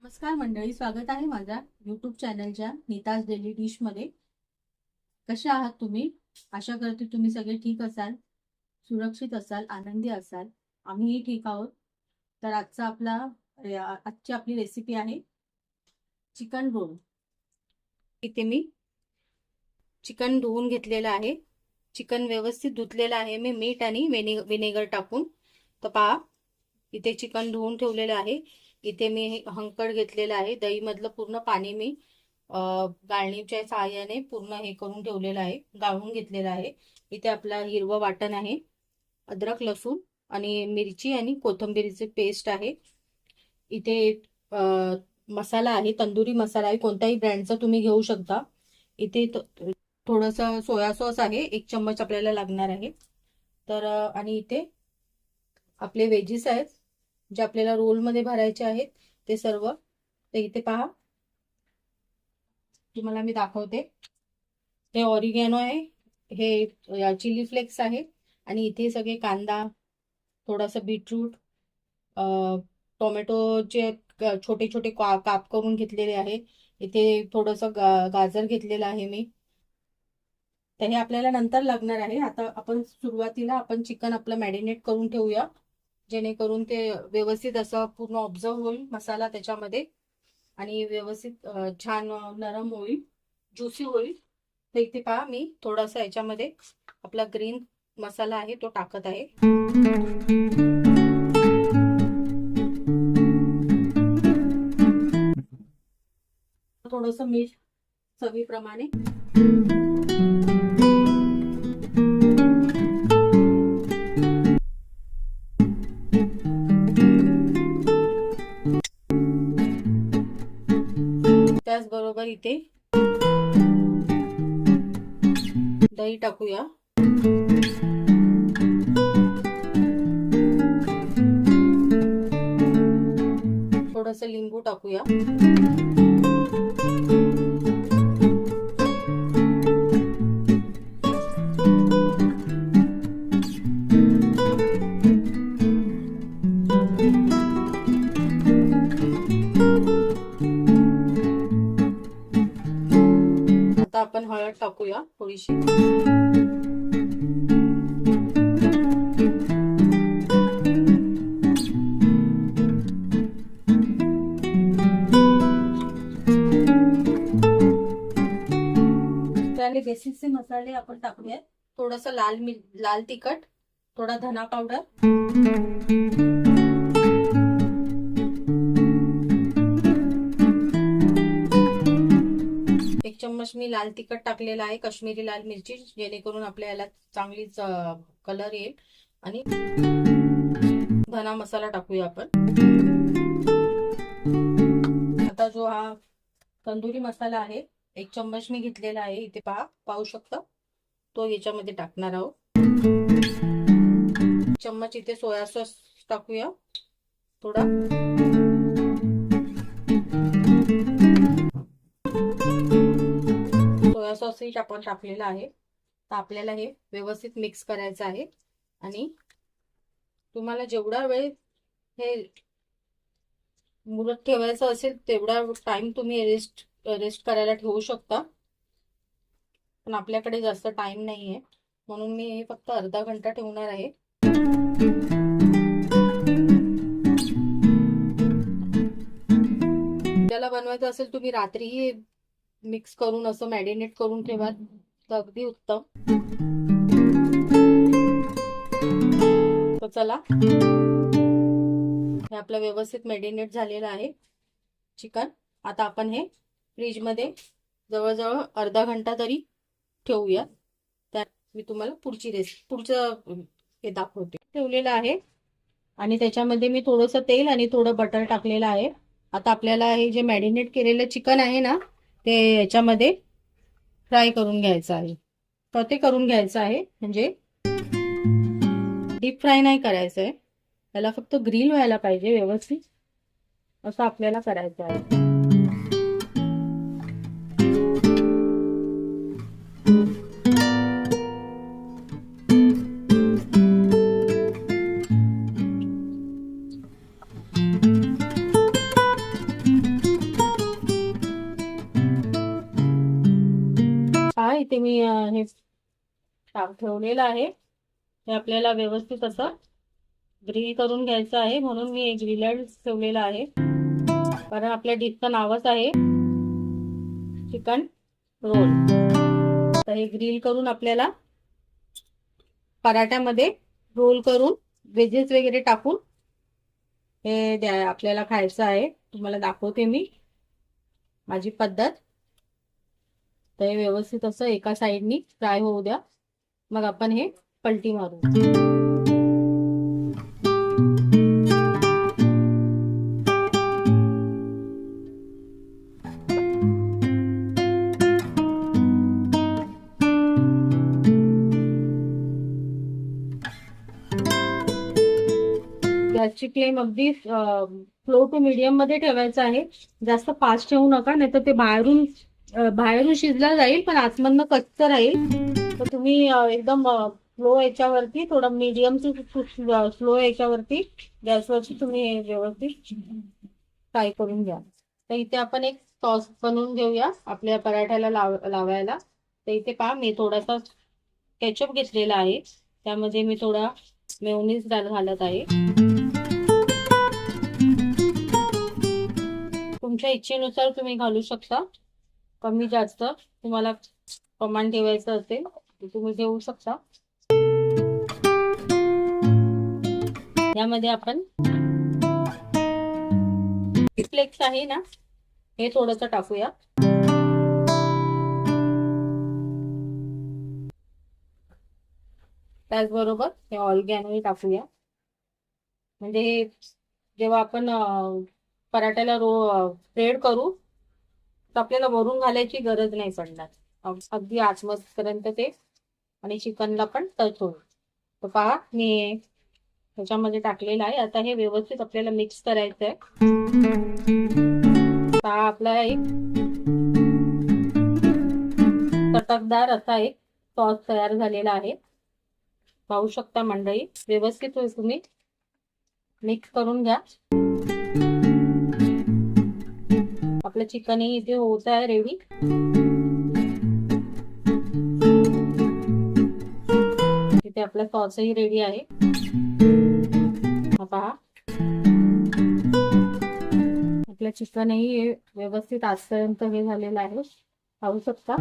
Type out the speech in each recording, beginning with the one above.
नमस्कार मंडळी, स्वागत आहे माझ्या यूट्यूब चॅनलच्या नीताज डेली डिश मध्ये. कशा आहात तुम्ही? आशा करते तुम्ही सगळे ठीक असाल, सुरक्षित असाल, आनंदी असाल. आम्हीही ठीक आहोत. तर आजची आपली रेसिपी आहे चिकन रोल. इथे मी चिकन धुवून घेतलेलं आहे. चिकन व्यवस्थित धुतलेलं आहे मी मीठ आणि विनेगर टाकून. तर पहा, इथे चिकन धुवून ठेवलेलं आहे. इथे मी हंकड घेतलेलं आहे. दही मधलं पूर्ण पाणी मी गाळणीच्या सहाय्याने पूर्ण हे करून ठेवलेलं आहे, गाळून घेतलेलं आहे. इथे आपला हिरवं वाटण आहे, अद्रक लसूण आणि मिरची आणि कोथिंबीरची पेस्ट आहे. इथे मसाला आहे, तंदुरी मसाला आहे, कोणत्याही ब्रँडचा तुम्ही घेऊ शकता. इथे थोडंसं सोया सॉस आहे, 1 चम्मच आपल्याला लागणार आहे. तर आणि इथे आपले वेजीस आहेत जे आपल्याला रोल मध्ये भरायचे आहेत ते सर्व. तर इथे पहा, तुम्हाला मी दाखवते. हे ऑरिगॅनो आहे, हे चिली फ्लेक्स आहे, आणि इथे सगळे कांदा, थोडासा बीटरूट, टोमॅटोचे छोटे छोटे काप करून घेतलेले आहे. इथे थोडंसं गाजर घेतलेलं आहे मी. तर हे आपल्याला नंतर लागणार आहे. आता आपण सुरुवातीला चिकन आपलं मॅरिनेट करून ठेवूया, जेणेकरून ते व्यवस्थित असं पूर्ण ऑब्झर्व होईल मसाला त्याच्यामध्ये, आणि व्यवस्थित छान नरम होईल, ज्युसी होईल. तर इथे पहा, मी थोडासा याच्यामध्ये आपला ग्रीन मसाला आहे तो टाकत आहे. थोडंसं मीठ चवीप्रमाणे. त्याचबरोबर इथे दही टाकूया. थोडंसं लिंबू टाकूया. आता आपण हळद टाकूया थोडीशी. त्याने बेसिकचे मसाले आपण टाकूयात. थोडंसं लाल तिखट, थोडा धना पावडर, चम्मच मी लाल तिखट टाकलेला आहे, काश्मीरी लाल मिरची, जेणेकरून आपल्याला चांगलीच कलर येईल. आणि धना मसाला टाकूया आपण. आता जो हा तंदुरी मसाला आहे, 1 चम्मच मी घेतलेला आहे. इथे पाहू शकता, तो याच्यामध्ये टाकणार आहोत. चम्मच इथे सोया सॉस टाकूया थोडा. सोया सॉसही आपण टाकलेला आहे. तर आपल्याला हे व्यवस्थित मिक्स करायचं आहे. आणि तुम्हाला जेवढा वेळ हे मुरत ठेवायचं असेल तेवढा टाइम तुम्ही रेस्ट करायला ठेवू शकता. पण आपल्याकडे जास्त टाइम नाहीये, म्हणून मी हे फक्त अर्धा घंटा ठेवणार आहे. त्याला बनवायचं असेल तुम्ही रात्रीही मिक्स करून असं मॅरिनेट करून ठेवा, तर अगदी उत्तम. तर चला, हे आपलं व्यवस्थित मॅरिनेट झालेलं आहे चिकन. आता आपण हे फ्रीज मध्ये जवळजवळ अर्धा घंटा तरी ठेवूया. त्यात मी तुम्हाला पुढचं हे दाखवते. ठेवलेलं आहे, आणि त्याच्यामध्ये मी थोडंसं तेल आणि थोडं बटर टाकलेलं आहे. आता आपल्याला हे जे मॅरिनेट केलेलं चिकन आहे ना, ते याच्यामध्ये फ्राय करून घ्यायचं आहे. तर ते करून घ्यायचं आहे, म्हणजे डीप फ्राय नाही करायचं आहे. त्याला फक्त ग्रिल व्हायला पाहिजे व्यवस्थित, असं आपल्याला करायचं आहे. इथे मी हे ठेवलेलं आहे, हे आपल्याला व्यवस्थित असं ग्रिल करून घ्यायचं आहे, म्हणून मी एक ग्रिलर ठेवलेला आहे. कारण आपल्या डिशचं नावच आहे चिकन रोल. तर हे ग्रिल करून आपल्याला पराठ्यामध्ये रोल करून व्हेजेस वगैरे टाकून हे आपल्याला खायचं आहे. तुम्हाला दाखवते मी माझी पद्धत. तर हे व्यवस्थित असं एका साईडनी फ्राय होऊ द्या, मग आपण हे पलटी मारू. गॅसची फ्लेम अगदी स्लो टू मीडियम मध्ये ठेवायचं आहे. जास्त फास्ट ठेवू नका, नाही तर ते बाहेरून शिजला जाईल पण आतमधनं कच्चं राहील. तर तुम्ही एकदम स्लो याच्यावरती, थोडं मीडियम टू स्लो याच्यावरती गॅसवरती तुम्ही हे व्यवस्थित फ्राय करून घ्या. तर इथे आपण एक सॉस बनवून घेऊया आपल्या पराठ्याला लावायला. तर इथे पहा, मी थोडासा केचप घेतलेला आहे, त्यामध्ये मी थोडा मेयोनीज घालत आहे. तुमच्या इच्छेनुसार तुम्ही घालू शकता, कमी जास्त तुम्हाला प्रमाण ठेवायचं असेल तर तुम्ही घेऊ शकता. यामध्ये आपण फ्लेक्स आहे ना, हे थोडंसं टाकूया. त्याचबरोबर हे ऑर्गॅनो टाकूया. म्हणजे हे जेव्हा आपण पराठ्याला स्प्रेड करू तर आपल्याला वरून घालायची गरज नाही पडणार, अगदी आतमधपर्यंत ते आणि चिकनला पण टच होईल. तर पहा, मी त्याच्यामध्ये टाकलेलं आहे. आता हे व्यवस्थित आपल्याला मिक्स करायचं आहे. हा आपला एक चटकदार असा एक सॉस तयार झालेला आहे, पाहू शकता मंडळी. व्यवस्थित तुम्ही मिक्स करून घ्या. आपलं चिकनही इथे होत आहे रेडी. इथे आपला सॉसही रेडी आहे. पहा, आपलं चिकनही व्यवस्थित आजपर्यंत हे झालेलं आहे, पाहू शकता.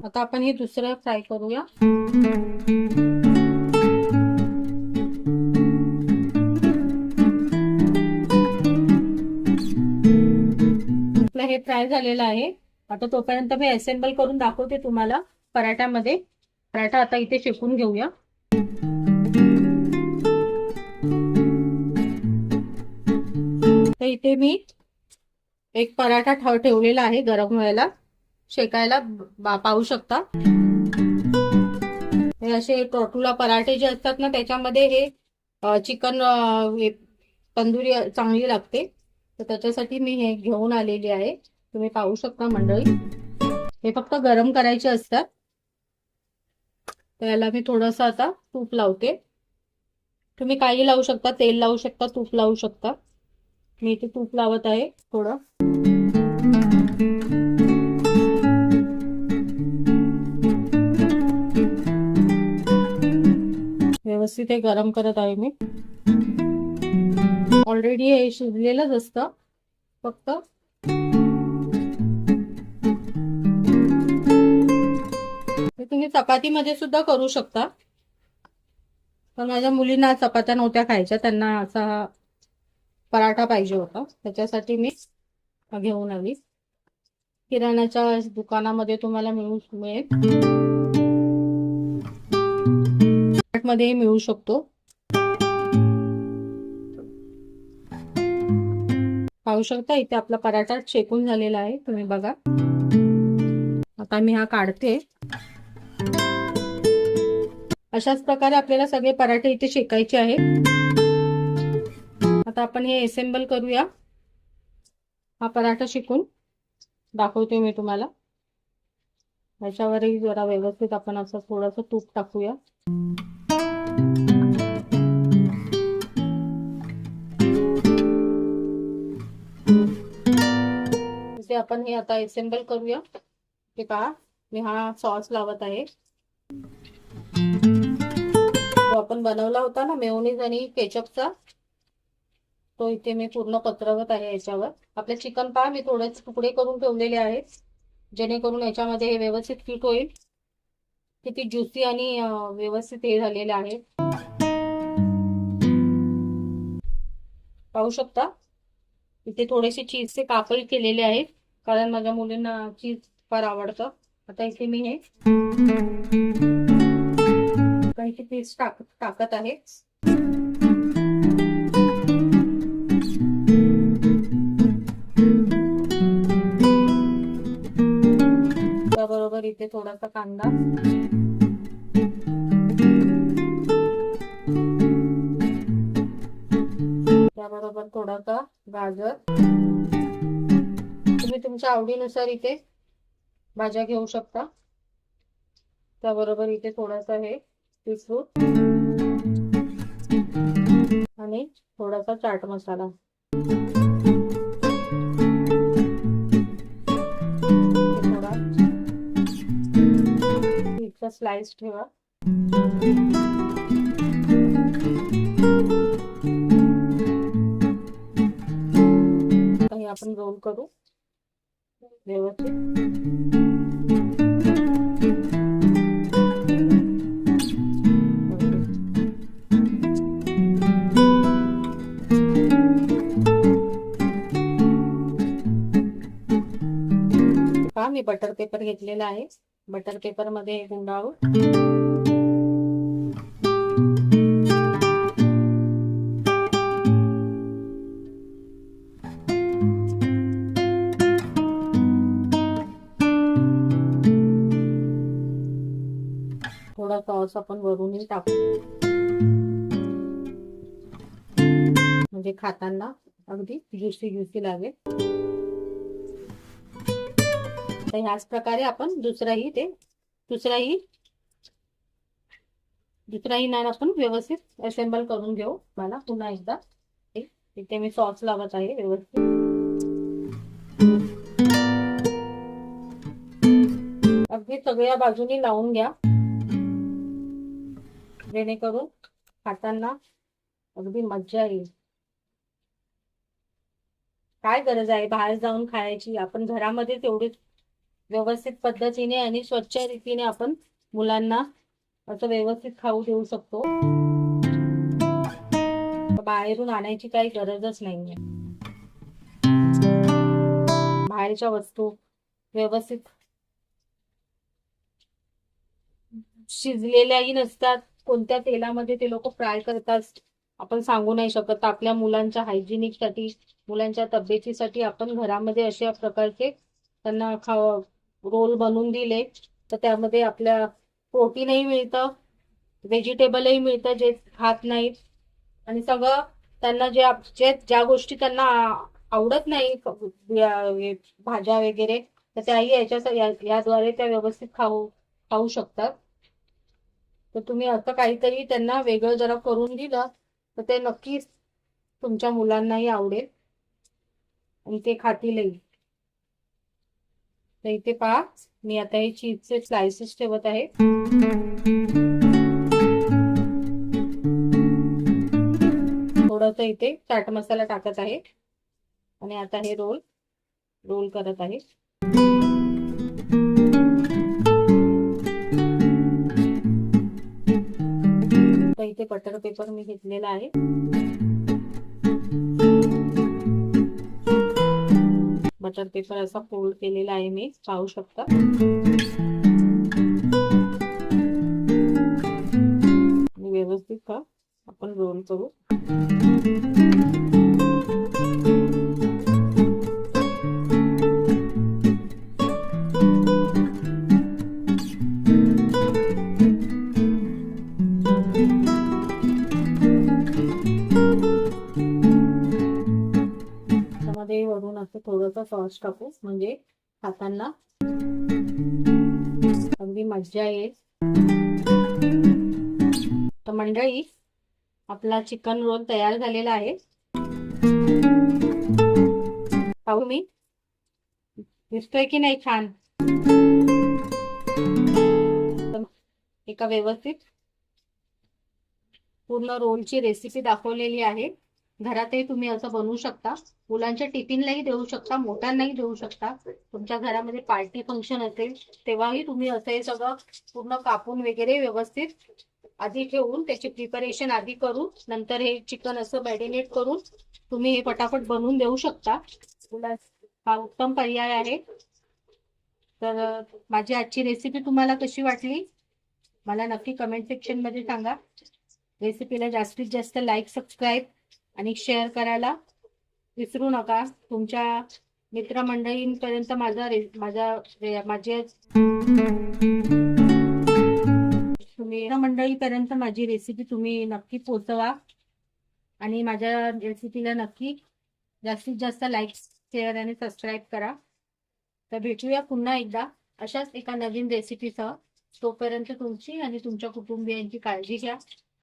आता आपण हे दुसरं फ्राय करूया. आपलं हे फ्राय झालेलं आहे. आता तोपर्यंत मी असेंबल करून दाखवते तुम्हाला पराठ्यामध्ये. पराठा आता इथे शेकून घेऊया. तर इथे मी एक पराठा ठेवलेला आहे गरम व्हायला, शेकायला, पाहू शकता. हे असे टोटूला पराठे जे असतात ना, त्याच्यामध्ये हे चिकन तंदुरी चांगली लागते. तर त्याच्यासाठी मी हे घेऊन आलेली आहे. तुम्ही पाहू शकता मंडळी, हे फक्त गरम करायचे असतात. तर याला मी थोडंसं आता तूप लावते. तुम्ही काही लावू शकता, तेल लावू शकता, तूप लावू शकता. मी इथे तूप लावत आहे थोडं. व्यवस्थित हे गरम करत आहे मी. ऑलरेडी हे शिजलेलंच असतं, फक्त हे तुम्ही चपातीमध्ये सुद्धा करू शकता. पण माझ्या मुलींना चपात्या नव्हत्या खायच्या, त्यांना असा पराठा पाहिजे होता, त्याच्यासाठी मी घेऊन आली. किराणाच्या दुकानामध्ये तुम्हाला मिळेल, मध्ये मिळू शकतो. पाहू शकता इथे आपला पराठा शेकून झालेला आहे, तुम्ही बघा। आता मी हा काढते। अशाच प्रकारे आपल्याला सगळे पराठे इथे शेकायचे आहेत। आता आपण हे असेंबल करूया। हा पराठा शेकून दाखवते मी तुम्हाला। याच्यावरही जरा व्यवस्थित आपण असं थोडंसं तूप टाकूया। इथे आपण हे आता असेंबल करूया। हे पहा, मी हा सॉस लावत आहे। जो आपण बनवला होता ना मेयोनीज आणि केचपचा, तो इथे मी पूर्ण पसरवत आहे याच्यावर। आपले चिकन पहा मी थोडे तुकडे करून ठेवलेले आहेत, जेणेकरून याच्यामध्ये हे व्यवस्थित फिट होईल। किती ज्युसी आणि व्यवस्थित हे झालेले आहे, पाहू शकता। इथे थोडेसे चीजचे कापही केलेले आहेत, कारण माझ्या मुलींना चीज फार आवडतं। आता इथे मी हे काही पीस टाकत आहे। त्याबरोबर इथे थोडासा कांदा, त्याबरोबर थोडासा गाजर। तुम्ही तुमच्या आवडीनुसार इथे भाज्या घेऊ शकता। त्याबरोबर इथे थोडासा हे बीटरूट आणि थोडासा चाट मसाला। थोडा चीजचा स्लाइस ठेवा। आपण रोल करू व्यवस्थित। पहा मी बटर पेपर घेतलेला आहे, बटर पेपर मध्ये हे गुंडाळू। थोडा सॉस आपण वरूनही टाकू, म्हणजे खाताना अगदी ज्युसी लागेल। तर ह्याच प्रकारे आपण दुसराही नान आपण व्यवस्थित असेंबल करून घेऊ। मला पुन्हा एकदा इथे मी सॉस लावत आहे व्यवस्थित। अगदी सगळ्या बाजूनी लावून घ्या, जेणेकरून खाताना अगदी मज्जा येईल। काय गरज आहे बाहेर जाऊन खायची, आपण घरामध्ये तेवढीच व्यवस्थित पद्धतीने आणि स्वच्छ रीतीने आपण मुलांना असं व्यवस्थित खाऊ देऊ शकतो। बाहेरून आणायची काही गरजच नाहीये। बाहेरच्या वस्तू व्यवस्थित शिजलेल्याही नसतात, कोणत्या तेलामध्ये ते लोक फ्राय करतात आपण सांगू नाही शकत। आपल्या मुलांच्या हायजिनिक साठी, मुलांच्या तब्येतीसाठी आपण घरामध्ये अशा प्रकारचे त्यांना रोल बनवून दिले तर त्यामध्ये आपल्या प्रोटीनही मिळतं, व्हेजिटेबलही मिळतं जे खात नाहीत, आणि सगळं त्यांना ज्या गोष्टी त्यांना आवडत नाही भाज्या वगैरे, तर त्याही याद्वारे त्या व्यवस्थित खाऊ शकतात। तर तुम्ही असं काहीतरी त्यांना वेगळं जरा करून दिलं तर ते नक्कीच तुमच्या मुलांनाही आवडेल आणि ते खातीलही। तर इथे पहा मी आता हे चीजचे स्लाइसेस ठेवत आहे। थोडंसं इथे चाट मसाला टाकत आहे आणि आता हे रोल करत आहे। तर इथे बटर पेपर मी घेतलेला आहे। बटर पेपर असा फोल्ड केलेला आहे मी, पाहू शकता। व्यवस्थित का आपण रोल करू। सॉस टाकू, म्हणजे खाताना अगदी मज्जा येईल. तर मंडळी, आपला चिकन रोल तयार झालेला आहे. पाहू मी, दिसतोय की नाही छान. एका व्यवस्थित पूर्ण रोलची रेसिपी दाखवलेली आहे. घरातही तुम्ही असं बनवू शकता. मुलांच्या टिफिनलाही देऊ शकता, मोठ्यांनाही देऊ शकता. तुमच्या घरामध्ये पार्टी फंक्शन असेल तेव्हाही तुम्ही असं हे सगळं पूर्ण कापून वगैरे व्यवस्थित आधी ठेवून त्याची प्रिपरेशन आधी करून नंतर हे चिकन असं मॅरिनेट करून तुम्ही हे पटापट बनवून देऊ शकता. हा उत्तम पर्याय आहे. तर माझी आजची रेसिपी तुम्हाला कशी वाटली मला नक्की कमेंट सेक्शन मध्ये सांगा. रेसिपीला जास्तीत जास्त लाईक, सबस्क्राईब आणि शेअर करायला विसरू नका. तुमच्या मित्रमंडळींपर्यंत मित्रमंडळीपर्यंत माझी रेसिपी तुम्ही नक्की पोहोचवा आणि माझ्या रेसिपीला नक्की जास्तीत जास्त लाईक, शेअर आणि सबस्क्राईब करा. तर भेटूया पुन्हा एकदा अशाच एका नवीन रेसिपीसह. तोपर्यंत तुमची आणि तुमच्या कुटुंबियांची काळजी घ्या.